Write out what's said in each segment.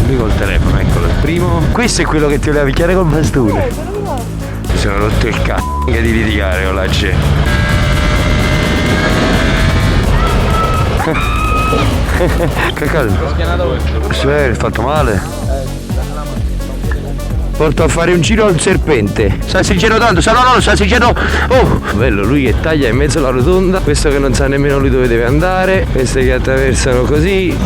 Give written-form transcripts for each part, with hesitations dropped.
lui col telefono, eccolo il primo. Questo è quello che ti voleva picchiare col bastone. Mi sono rotto il c***o di litigare con la G. Che cosa? Sì, hai fatto male? Porto a fare un giro al serpente. Sta sincero tanto, no, sta sincero. Oh, bello, lui che taglia in mezzo alla rotonda. Questo che non sa nemmeno lui dove deve andare. Queste che attraversano così.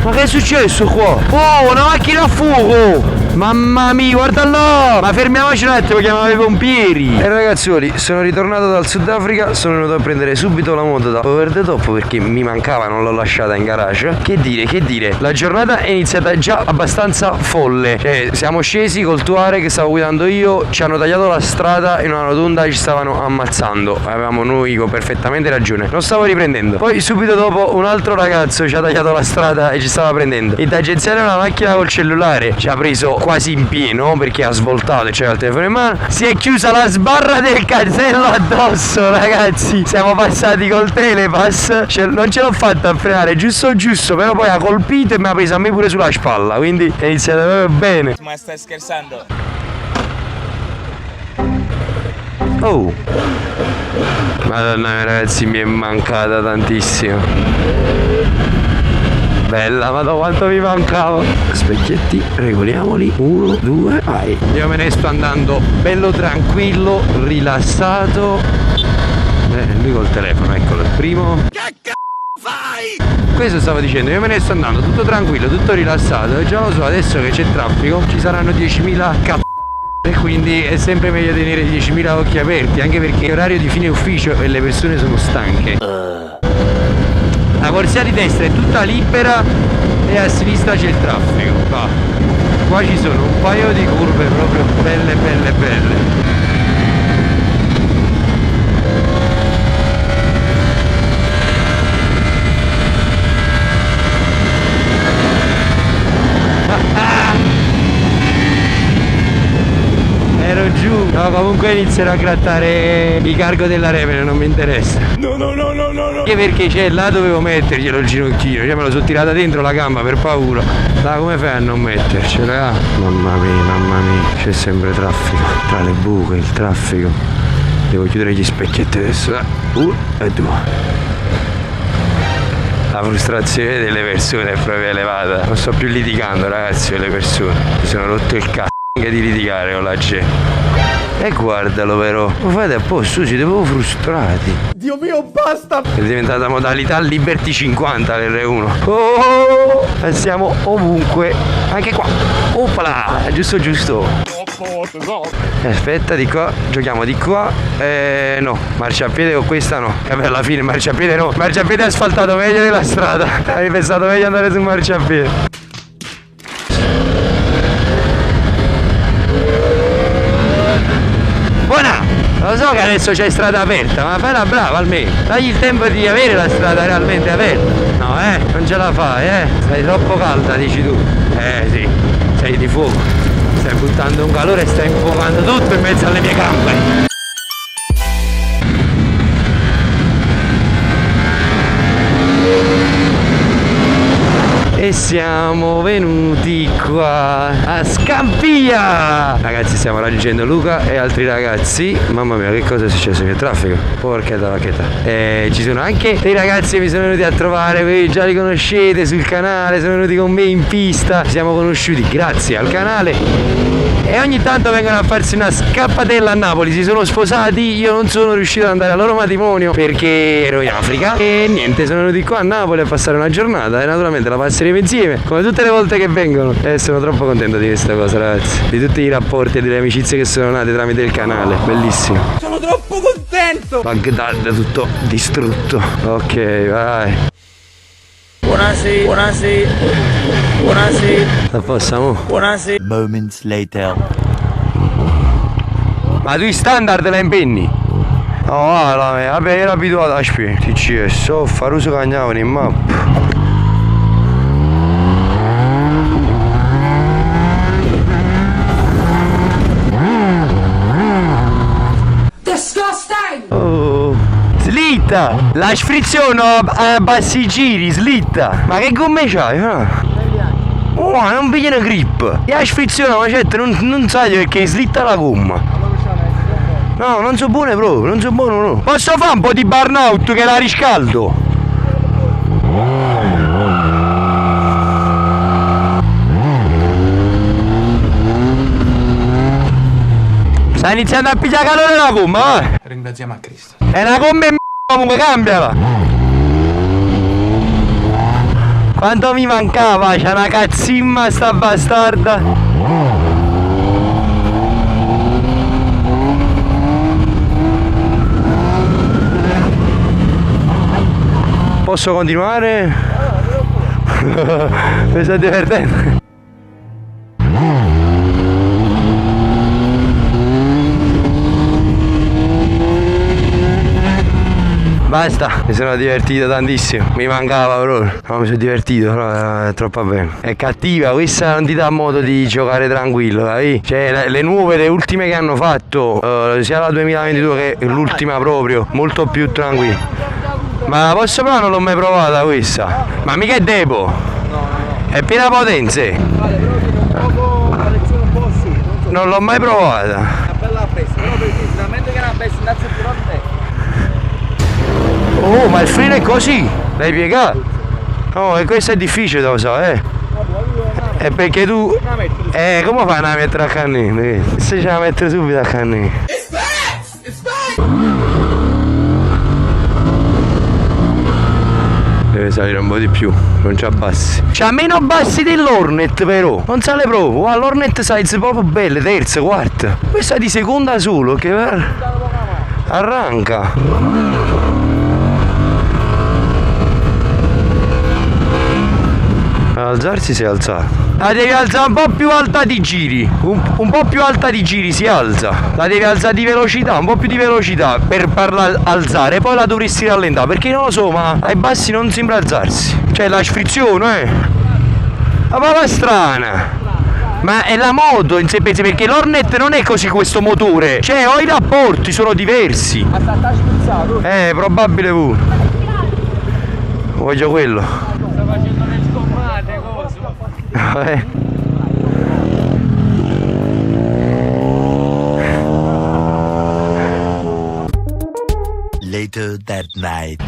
Ma che è successo qua? Oh, una macchina a fuoco! Mamma mia, guarda là! Ma fermiamoci un attimo, chiamavo i pompieri! E ragazzuoli, sono ritornato dal Sudafrica, sono venuto a prendere subito la moto da Over the Top perché mi mancava, non l'ho lasciata in garage. Che dire, la giornata è iniziata già abbastanza folle. Cioè, siamo scesi col tuare che stavo guidando io, ci hanno tagliato la strada in una rotonda e ci stavano ammazzando. Avevamo noi perfettamente ragione. Non stavo riprendendo. Poi subito dopo un altro ragazzo ci ha tagliato la strada e ci stava prendendo. Il tangenziale era una macchina col cellulare, ci ha preso quasi in pieno perché ha svoltato e c'era il telefono in mano. Si è chiusa la sbarra del cancello addosso, ragazzi. Siamo passati col telepass, non ce l'ho fatta a frenare giusto, però poi ha colpito e mi ha preso a me pure sulla spalla, quindi è iniziato proprio bene. Ma stai scherzando? Oh, madonna mia, ragazzi, mi è mancata tantissimo. Bella, ma quanto mi mancava. Specchietti, regoliamoli. 1, 2, vai. Io me ne sto andando bello tranquillo, rilassato. Lui col telefono, eccolo il primo. Che c***o fai? Questo stavo dicendo, io me ne sto andando tutto tranquillo, tutto rilassato. E già lo so, adesso che c'è traffico ci saranno 10.000 c***o. E quindi è sempre meglio tenere 10.000 occhi aperti, anche perché è orario di fine ufficio e le persone sono stanche. La corsia di destra è tutta libera e a sinistra c'è il traffico. Qua ci sono un paio di curve proprio belle. Ero giù. No, comunque inizierò a grattare il cargo della Remene, non mi interessa. No. Anche perché c'è là dovevo metterglielo il ginocchino, cioè me lo sono tirata dentro la gamba per paura. Da come fai a non mettercela? Mamma mia, c'è sempre traffico. Tra le buche, il traffico. Devo chiudere gli specchietti adesso. 1 e 2. La frustrazione delle persone è proprio elevata. Non sto più litigando, ragazzi, con le persone. Mi sono rotto il c***o di litigare con la G. E guardalo però, lo fate a posto, siete proprio frustrati. Dio mio, basta! È diventata modalità Liberty 50 l'R1. Oh, siamo ovunque, anche qua. Oppala, giusto. Aspetta, di qua, giochiamo di qua. No, marciapiede con questa no. E beh, alla fine marciapiede no. Marciapiede asfaltato meglio della strada. Hai pensato meglio andare sul marciapiede. Lo so che adesso c'è strada aperta, ma fai la brava almeno. Dagli il tempo di avere la strada realmente aperta. No, non ce la fai, Sei troppo calda, dici tu. Sì, sei di fuoco. Stai buttando un calore e stai infuocando tutto in mezzo alle mie gambe. E siamo venuti qua a Scampia. Ragazzi, stiamo raggiungendo Luca e altri ragazzi. Mamma mia, che cosa è successo? Che traffico. Porca vacchetta. Ci sono anche dei ragazzi che mi sono venuti a trovare. Voi già li conoscete sul canale. Sono venuti con me in pista. Ci siamo conosciuti grazie al canale. E ogni tanto vengono a farsi una scappatella a Napoli. Si sono sposati. Io non sono riuscito ad andare al loro matrimonio perché ero in Africa. E niente, sono venuti qua a Napoli a passare una giornata. E naturalmente la passeremo insieme, come tutte le volte che vengono. E sono troppo contento di questa cosa, ragazzi. Di tutti i rapporti e delle amicizie che sono nate tramite il canale. Bellissimo. Sono troppo contento. Baghdad tutto distrutto. Ok, vai. Buonasera. La passiamo. Buonasera. Moments later. Ma tu i standard la impenni? No, vabbè, ero abituato a spiegare. TCS, Faruso Cagnavano in mappa. Oh, slitta! slitta. La frizione a bassi giri, slitta. Ma che gomme c'hai? Oh, non pigliano grip. La frizione, ma certo, non sai perché slitta la gomma. No, non so buone proprio, non so buono no. Posso fare un po' di burnout che la riscaldo? Sta iniziando a pigliare calore la gomma, va? Ringraziamo a Cristo. È una gomma e comunque cambiala. Quanto mi mancava, c'è una cazzimma sta bastarda. Posso continuare? Mi sto divertendo. Basta, mi sono divertito tantissimo, mi mancava proprio, no, mi sono divertito, no, è troppo bene. È cattiva, questa non ti dà modo di giocare tranquillo, capi? Cioè le nuove, le ultime che hanno fatto, sia la 2022 che l'ultima proprio, molto più tranquilla. Ma la posso provare? Non l'ho mai provata questa. Ma mica è Depo? No. È piena potenze? Vale, però tiene un poco la lezione un po' sì. Non l'ho mai provata. Una bella festa, però precisamente che era bella innanzi più a te. Oh, ma il freno è così? L'hai piegato? Oh, e questo è difficile, lo so, È perché tu... come fai a mettere a cannone? Se ce la mettere subito a cannone. Deve salire un po' di più, non c'ha bassi. C'ha meno bassi dell'Hornet però. Non sale proprio. Wow, l'Hornet size proprio belle, terza, quarta. Questa è di seconda solo che arranca. Alzarsi si è alzato. La devi alzare un po' più alta di giri. Un po' più alta di giri si alza. La devi alzare di velocità, un po' più di velocità per farla alzare. Poi la dovresti rallentare. Perché non lo so, ma ai bassi non sembra alzarsi. Cioè la frizione, Ma va strana. Ma è la moto in sé per sé, perché l'Hornet non è così questo motore. Cioè ho i rapporti, sono diversi. Probabile pure. Voglio quello. Sto facendo le scommate, cosa? Later that night.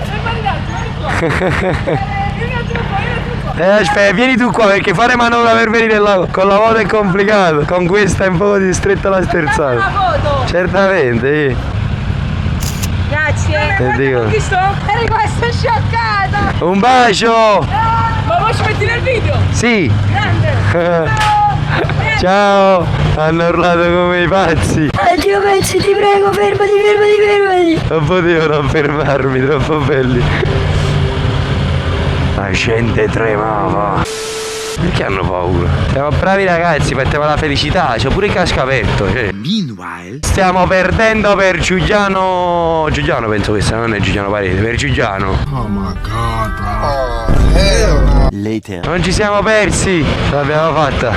Aspetta, vieni tu qua perché fare manovra per venire là con la moto è complicato. Con questa è un po' di stretta la sterzata. Certamente, Grazie. Te dico. Chi sto? Eri questa scioccata. Un bacio! Ma posso mettere il video? Sì! Grande. Ciao! Hanno urlato come i pazzi! Dio pensi, ti prego, fermati. Non potevo non fermarmi, troppo belli! La gente tremava! Perché hanno paura? Siamo bravi ragazzi, mettiamo la felicità, c'ho pure il casco aperto, cioè. Meanwhile, Stiamo perdendo per Giuliano. Giuliano penso questa, non è Giuliano Parete, per Giuliano. later. Non ci siamo persi! Ce l'abbiamo fatta!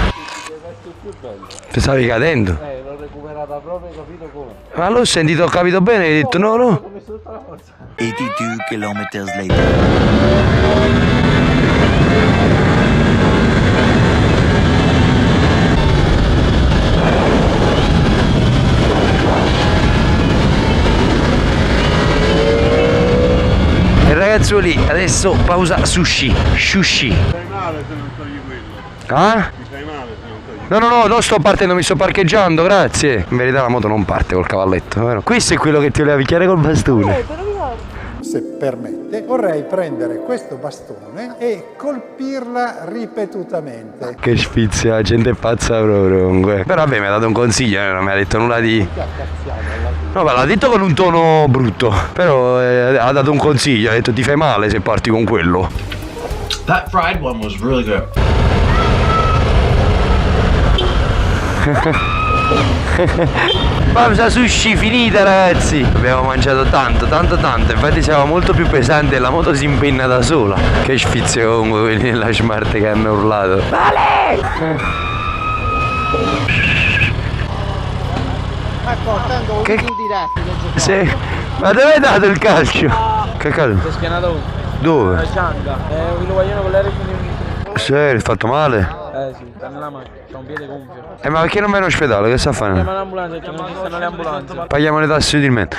Stavi cadendo? L'ho recuperata proprio, capito come? Ma l'ho sentito, ho capito bene, hai detto no. Ho messo tutta la forza. 82 kilometers later. E ragazzuoli, adesso pausa sushi. Stai male se non togli quello. Ah? Ti stai male se non togli No, non sto partendo, mi sto parcheggiando, grazie. In verità la moto non parte col cavalletto, vero? Questo è quello che ti voleva picchiare col bastone. Se permette, vorrei prendere questo bastone e colpirla ripetutamente. Che sfizia, la gente è pazza proprio comunque. Però vabbè mi ha dato un consiglio, non mi ha detto nulla di... No, ma l'ha detto con un tono brutto. Però ha dato un consiglio, ha detto ti fai male se parti con quello. That fried one was really good. Pausa sushi finita ragazzi. Abbiamo mangiato tanto. Infatti siamo molto più pesanti e la moto si impenna da sola. Che sfizio comunque quelli della Smart che hanno urlato. Vale! Che... Sì. Ma dove hai dato il calcio? Che cazzo? Si è spianato uno. Dove? La gianga. Un guaglione con l'aereo finito. Sei fatto male? Sì, sta nella mano. C'ha un piede gonfio. Ma perché non vai in ospedale? Che sta a fare? Chiama l'ambulanza perché non ci stanno le ambulanze. Paghiamo le tasse utilmente.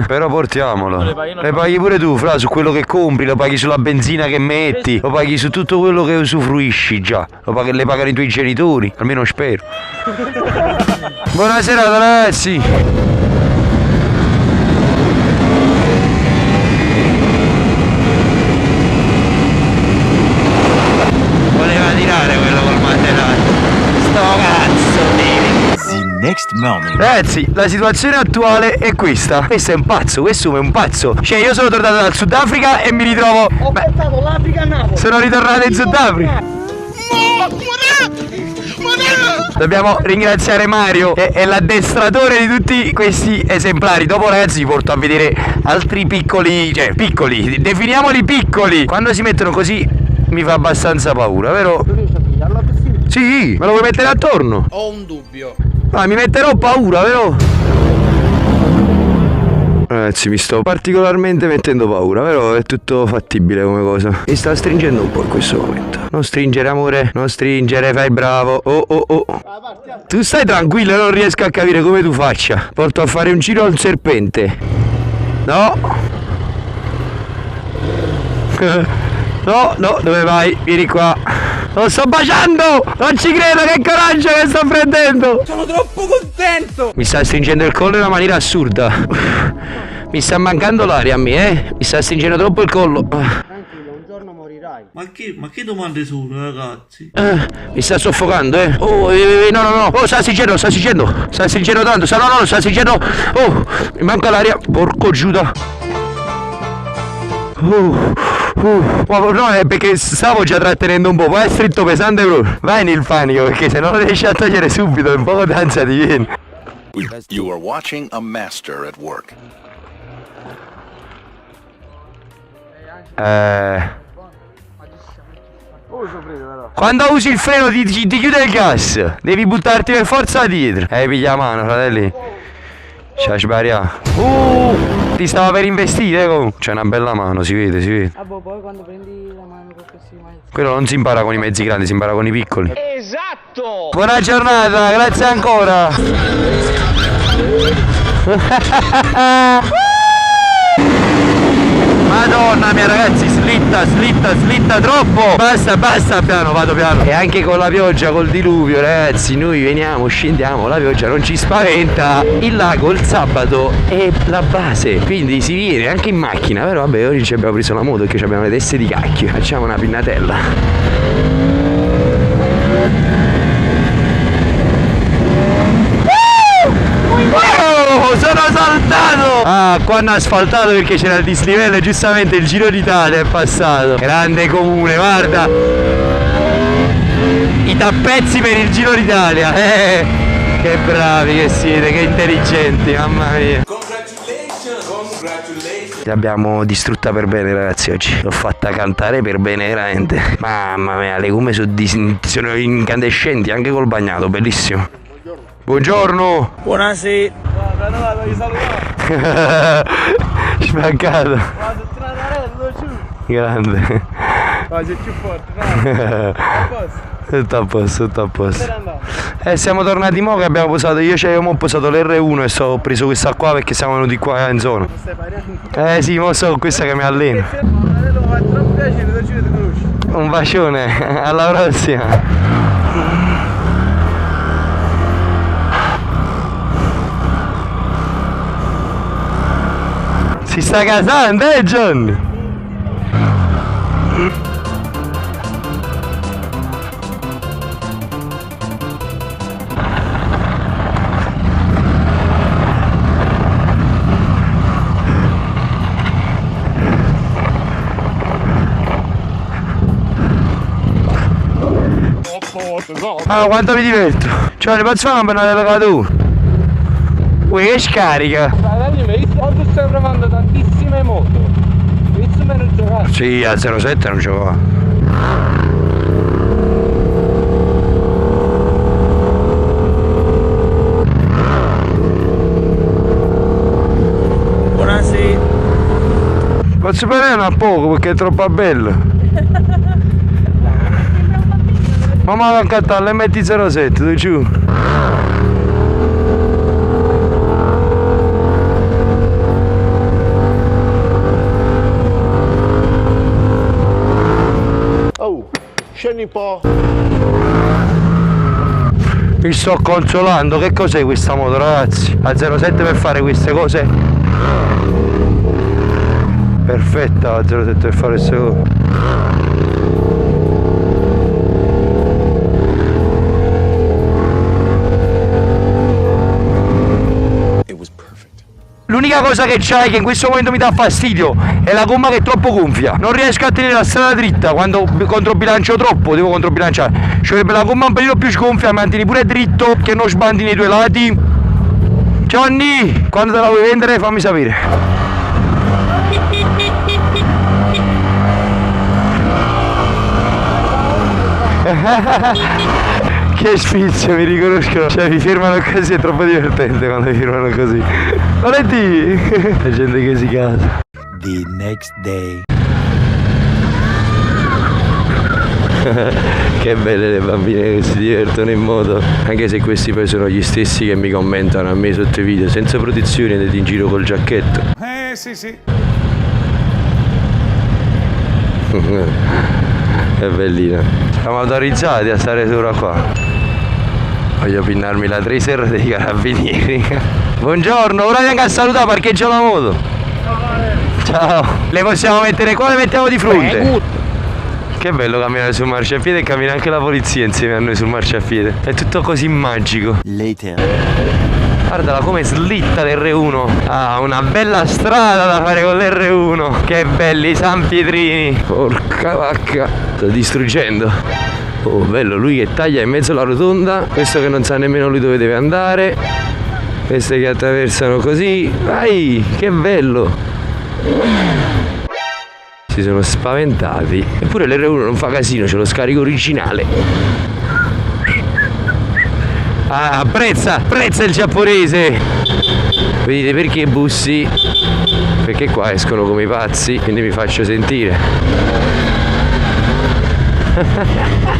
Però portiamolo. Le paghi, no? Le paghi pure tu, fra, su quello che compri, lo paghi sulla benzina che metti, lo paghi su tutto quello che usufruisci già. Le pagano i tuoi genitori, almeno spero. Buonasera ragazzi. Voleva tirare quello col mantenato. Sto cazzo di... The next morning. Ragazzi, la situazione attuale è questa. Questo è un pazzo, questo è un pazzo. Cioè, io sono tornato dal Sudafrica e mi ritrovo... Ho pensato l'Africa a Napoli. Sono ritornato in Sudafrica. Dobbiamo ringraziare Mario, che è l'addestratore di tutti questi esemplari. Dopo ragazzi vi porto a vedere altri piccoli, cioè piccoli, definiamoli piccoli. Quando si mettono così mi fa abbastanza paura, vero? Sì, me lo vuoi mettere attorno? Ho un dubbio. Ah, mi metterò paura, vero? Ragazzi, mi sto particolarmente mettendo paura, però è tutto fattibile come cosa. Mi sta stringendo un po' in questo momento. Non stringere, amore, non stringere, fai bravo. Oh oh oh. Tu stai tranquillo, non riesco a capire come tu faccia. Porto a fare un giro al serpente. No. No, no, dove vai? Vieni qua. Lo sto baciando! Non ci credo, che coraggio che sto prendendo! Sono troppo contento! Mi sta stringendo il collo in una maniera assurda. Mi sta mancando l'aria a me, Mi sta stringendo troppo il collo. Tranquillo, un giorno morirai. Ma che domande sono, ragazzi? Mi sta soffocando, Oh, no, no, no. Oh, sta stringendo. Sta stringendo tanto. No, sta stringendo. Oh, mi manca l'aria. Porco Giuda. No, è perché stavo già trattenendo un po', poi è stretto pesante proprio. Vai nel panico, perché se non lo riesci a togliere subito un po' d'ansia ti viene. You are watching a master at work. Quando usi il freno ti chiude il gas. Devi buttarti per forza dietro. Piglia mano, fratelli. C'ha sbagliato. Ti stava per investire comunque. C'è una bella mano, si vede. Ah, boh, poi quando prendi la mano con questi mezzi. Quello non si impara con i mezzi grandi, si impara con i piccoli. Esatto! Buona giornata, grazie ancora. Madonna mia ragazzi, slitta troppo. Basta piano, vado piano. E anche con la pioggia, col diluvio ragazzi, noi veniamo, scendiamo, la pioggia non ci spaventa. Il lago il sabato è la base, quindi si viene anche in macchina. Però vabbè, oggi ci abbiamo preso la moto perché abbiamo le teste di cacchio. Facciamo una pinnatella. Sono saltato! Ah, qua hanno asfaltato perché c'era il dislivello e giustamente il Giro d'Italia è passato. Grande comune, guarda! I tappezzi per il Giro d'Italia! Che bravi che siete, che intelligenti, mamma mia! Ti abbiamo distrutta per bene ragazzi oggi. L'ho fatta cantare per bene veramente. Mamma mia, le gomme sono incandescenti anche col bagnato, bellissimo. Buongiorno! Buonasera! Guarda, voglio salutare! Spaccato! Grande! Ma sei più forte, vai! Tutto a posto. Siamo tornati mo che abbiamo posato. Io ho posato l'R1 e ho preso questa qua perché siamo venuti qua in zona. Sì, mo so questa che mi allena. Un bacione, alla prossima. Si sta casando, Johnny? Ah, quanto mi diverto! Cioè, ne posso fare una bella tu? Ui, che scarica! Fratelli, mi hai visto quanto stai provando tantissime moto? Mi hai visto meno giocare? Sì, a 07 non giocava. Buonasera! Posso a poco perché è troppo bello. Mamma va a cattare l'MT07, tu giù. Oh, scendi un po'. Mi sto consolando, che cos'è questa moto ragazzi? A 07 per fare queste cose? Perfetta la 07 per fare queste cose. L'unica cosa che c'hai che in questo momento mi dà fastidio è la gomma che è troppo gonfia. Non riesco a tenere la strada dritta quando controbilancio troppo, devo controbilanciare. Ci vorrebbe la gomma un pelino più sgonfia, mantieni pure dritto che non sbandi nei due lati. Johnny, quando te la vuoi vendere fammi sapere. Che sfizio, mi riconoscono. Cioè mi fermano così, è troppo divertente quando mi fermano così. Valenti! La gente che si casa. The next day. Che belle le bambine che si divertono in moto. Anche se questi poi sono gli stessi che mi commentano a me sotto i video senza protezione, andate in giro col giacchetto. Sì. È bellina. Siamo autorizzati a stare sopra qua. Voglio pinnarmi la tracer dei carabinieri. Buongiorno, ora venga a salutare, parcheggia la moto. Ciao. Le possiamo mettere qua, le mettiamo di fronte. Che bello camminare sul marciapiede e cammina anche la polizia insieme a noi sul marciapiede. È tutto così magico. Later. Guardala come slitta l'R1. Ah, una bella strada da fare con l'R1. Che belli San Pietrini. Porca vacca. Sto distruggendo. Oh, bello, lui che taglia in mezzo alla rotonda. Questo che non sa nemmeno lui dove deve andare. Queste che attraversano così. Vai, che bello. Si sono spaventati. Eppure l'R1 non fa casino, c'è lo scarico originale. Ah, apprezza il giapponese. Vedete perché bussi? Perché qua escono come i pazzi, quindi mi faccio sentire.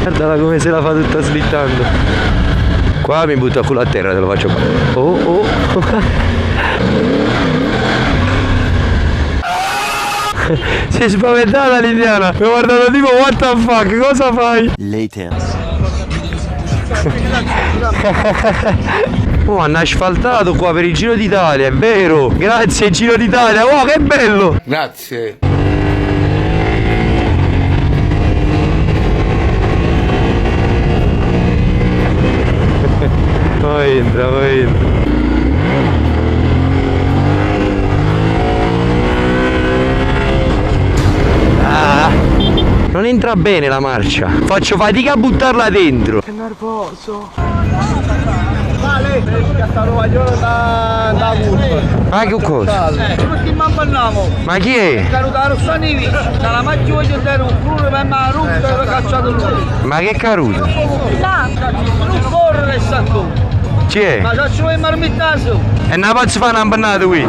Guardala come se la fa tutta slittando. Qua mi butto a culo a terra, te lo faccio qua. Oh. Si è spaventata l'indiana. Mi ha guardato tipo what the fuck, cosa fai? Later. Oh, hanno asfaltato qua per il Giro d'Italia, è vero. Grazie Giro d'Italia, wow che bello. Grazie. Poi entra. Non entra bene la marcia. Faccio fatica a buttarla dentro. Che nervoso. Vale, scattato vagliolo da curva. Ma che cosa? Tutti mamma. Ma chi è? Carutaro Sanivi, dalla macchina voglio dare un culo per me rotto e l'ho cacciato lui. Ma che caruto? Non corre stato. Chi è? Ma ci vuoi marmittaso? E non posso fare una bannata qui.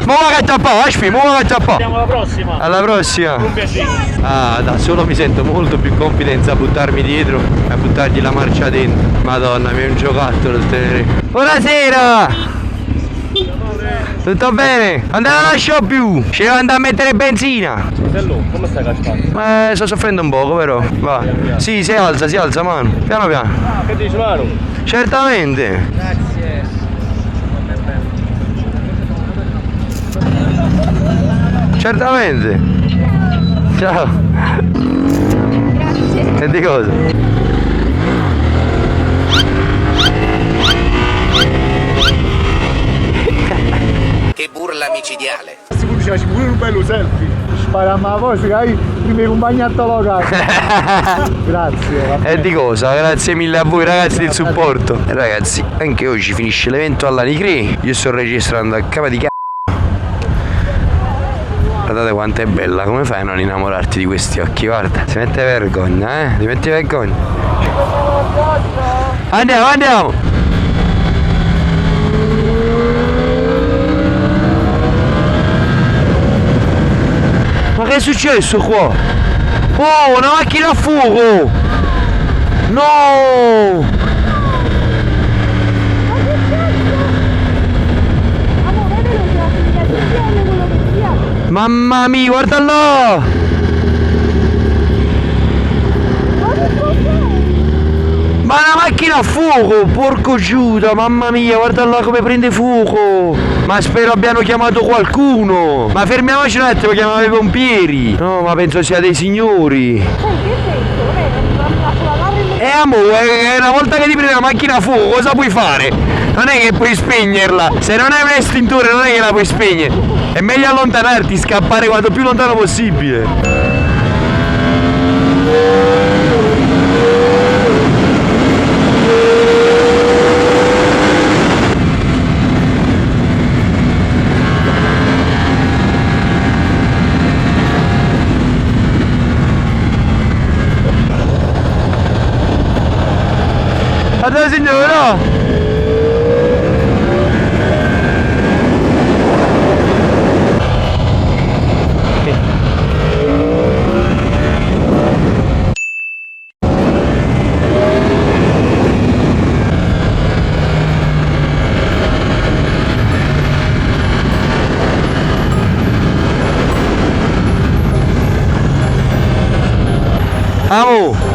Mo va che tappa, aspi, mo va che tappa. Andiamo alla prossima. Alla prossima. Un piacere. Ah, da solo mi sento molto più confidenza a buttarmi dietro e a buttargli la marcia dentro. Madonna, mi è un giocattolo il tenere. Buonasera! Tutto bene? Non te la lascio più! Ci devo andare a mettere benzina! Fratello, come stai cascando? Sto soffrendo un poco però. Va. Sì, si alza mano. Piano piano. Che dici Maro? Certamente. Grazie. Certamente. Ciao. Grazie. E di cosa? Che burla micidiale. Ci pure un bello selfie. Spariamo la voce che hai prima compagnato locale. Grazie. E di cosa? Grazie mille a voi ragazzi del supporto. E ragazzi, anche oggi finisce l'evento alla Nicri. Io sto registrando a capa di c***o. Guardate quanto è bella, come fai a non innamorarti di questi occhi? Guarda, si mette vergogna, ti metti vergogna. Andiamo! che è successo qua? Oh, una macchina a fuoco! No! Mamma mia, guarda là! Ma una macchina a fuoco, porco Giuda, mamma mia, guarda là come prende fuoco! Ma spero abbiano chiamato qualcuno! Ma fermiamoci un attimo, chiamavano i pompieri! No, ma penso sia dei signori! Amore, una volta che ti prendi una macchina a fuoco, cosa puoi fare? Non è che puoi spegnerla, se non hai un estintore non è che la puoi spegnere. È meglio allontanarti, scappare quanto più lontano possibile. Guarda signora! Amo!